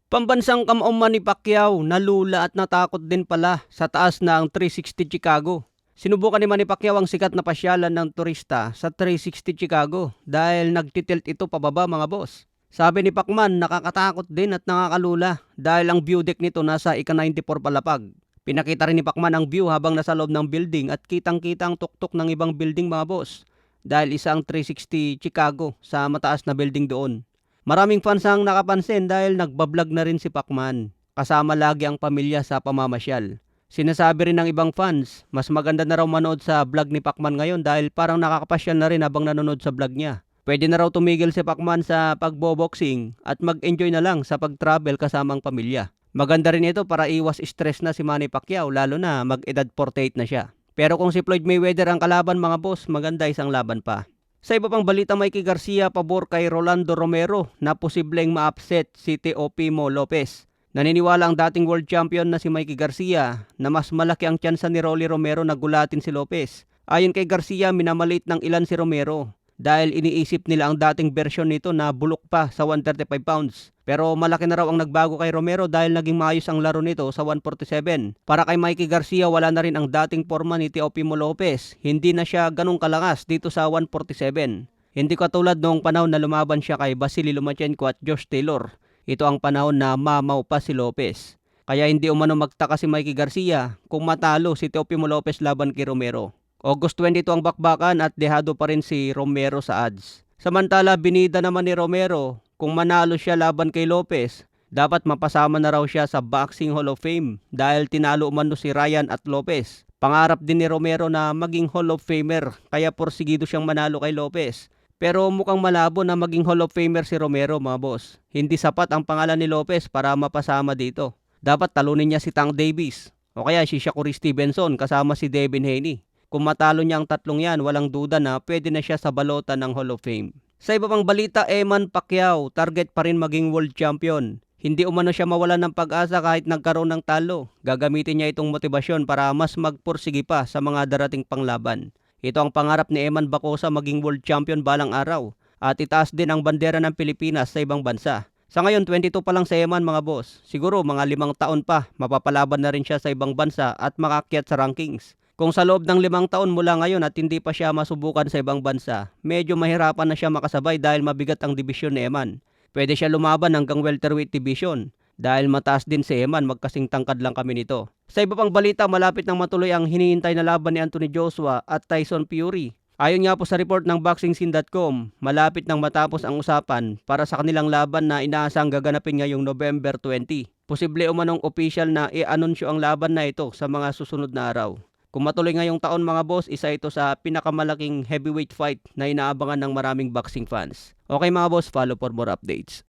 Pambansang kamauman ni Pacquiao, nalula at natakot din pala sa taas ng 360 Chicago. Sinubukan ni Manny Pacquiao ang sikat na pasyalan ng turista sa 360 Chicago dahil nagtitilt ito pababa mga boss. Sabi ni Pacman, nakakatakot din at nakakalula dahil ang view deck nito nasa ika-94 palapag. Pinakita rin ni Pacman ang view habang nasa loob ng building at kitang-kita ang tuktok ng ibang building mga boss dahil isa ang 360 Chicago sa mataas na building doon. Maraming fans ang nakapansin dahil nagbablog na rin si Pacman. Kasama lagi ang pamilya sa pamamasyal. Sinasabi rin ng ibang fans, mas maganda na raw manood sa vlog ni Pacman ngayon dahil parang nakakapasyal na rin habang nanonood sa vlog niya. Pwede na raw tumigil si Pacman sa pagboboxing at mag-enjoy na lang sa pag-travel kasamang pamilya. Maganda rin ito para iwas stress na si Manny Pacquiao lalo na mag-edad 48 na siya. Pero kung si Floyd Mayweather ang kalaban mga boss, maganda isang laban pa. Sa iba pang balita, Mikey Garcia pabor kay Rolando Romero na posibleng ma-upset si Teofimo Lopez. Naniniwala ang dating world champion na si Mikey Garcia na mas malaki ang tsansa ni Rolly Romero na gulatin si Lopez. Ayon kay Garcia, minamalit ng ilan si Romero dahil iniisip nila ang dating bersyon nito na bulok pa sa 135 pounds. Pero malaki na raw ang nagbago kay Romero dahil naging maayos ang laro nito sa 147. Para kay Mikey Garcia, wala na rin ang dating forma ni Teofimo Lopez. Hindi na siya ganong kalakas dito sa 147. Hindi katulad noong panahon na lumaban siya kay Vasily Lomachenko at Josh Taylor. Ito ang panahon na mamaw pa si Lopez. Kaya hindi umano magtaka si Mikey Garcia kung matalo si Teofimo Lopez laban kay Romero. August 22 ang bakbakan at dehado pa rin si Romero sa odds. Samantala, binida naman ni Romero kung manalo siya laban kay Lopez, dapat mapasama na raw siya sa Boxing Hall of Fame dahil tinalo umano si Ryan at Lopez. Pangarap din ni Romero na maging Hall of Famer kaya porsigido siyang manalo kay Lopez. Pero mukhang malabo na maging Hall of Famer si Romero mga boss. Hindi sapat ang pangalan ni Lopez para mapasama dito. Dapat talunin niya si Tank Davis o kaya si Shakur Stevenson kasama si Devin Haney. Kung matalo niya ang tatlong yan, walang duda na pwede na siya sa balota ng Hall of Fame. Sa iba pang balita, Manny Pacquiao, target pa rin maging world champion. Hindi umano siya mawalan ng pag-asa kahit nagkaroon ng talo. Gagamitin niya itong motibasyon para mas magpursigi pa sa mga darating panglaban. Ito ang pangarap ni Eman Bacosa maging world champion balang araw at itaas din ang bandera ng Pilipinas sa ibang bansa. Sa ngayon, 22 pa lang si Eman mga boss. Siguro mga 5 taon pa, mapapalaban na rin siya sa ibang bansa at makakyat sa rankings. Kung sa loob ng 5 taon mula ngayon at hindi pa siya masubukan sa ibang bansa, medyo mahirapan na siya makasabay dahil mabigat ang dibisyon ni Eman. Pwede siya lumaban hanggang welterweight division dahil mataas din si Eman, magkasing tangkad lang kami nito. Sa iba pang balita, malapit nang matuloy ang hinihintay na laban ni Anthony Joshua at Tyson Fury. Ayon nga po sa report ng BoxingScene.com, malapit nang matapos ang usapan para sa kanilang laban na inaasang gaganapin ngayong November 20. Posible umanong official na i-anunsyo ang laban na ito sa mga susunod na araw. Kung matuloy ngayong taon mga boss, isa ito sa pinakamalaking heavyweight fight na inaabangan ng maraming boxing fans. Okay mga boss, follow for more updates.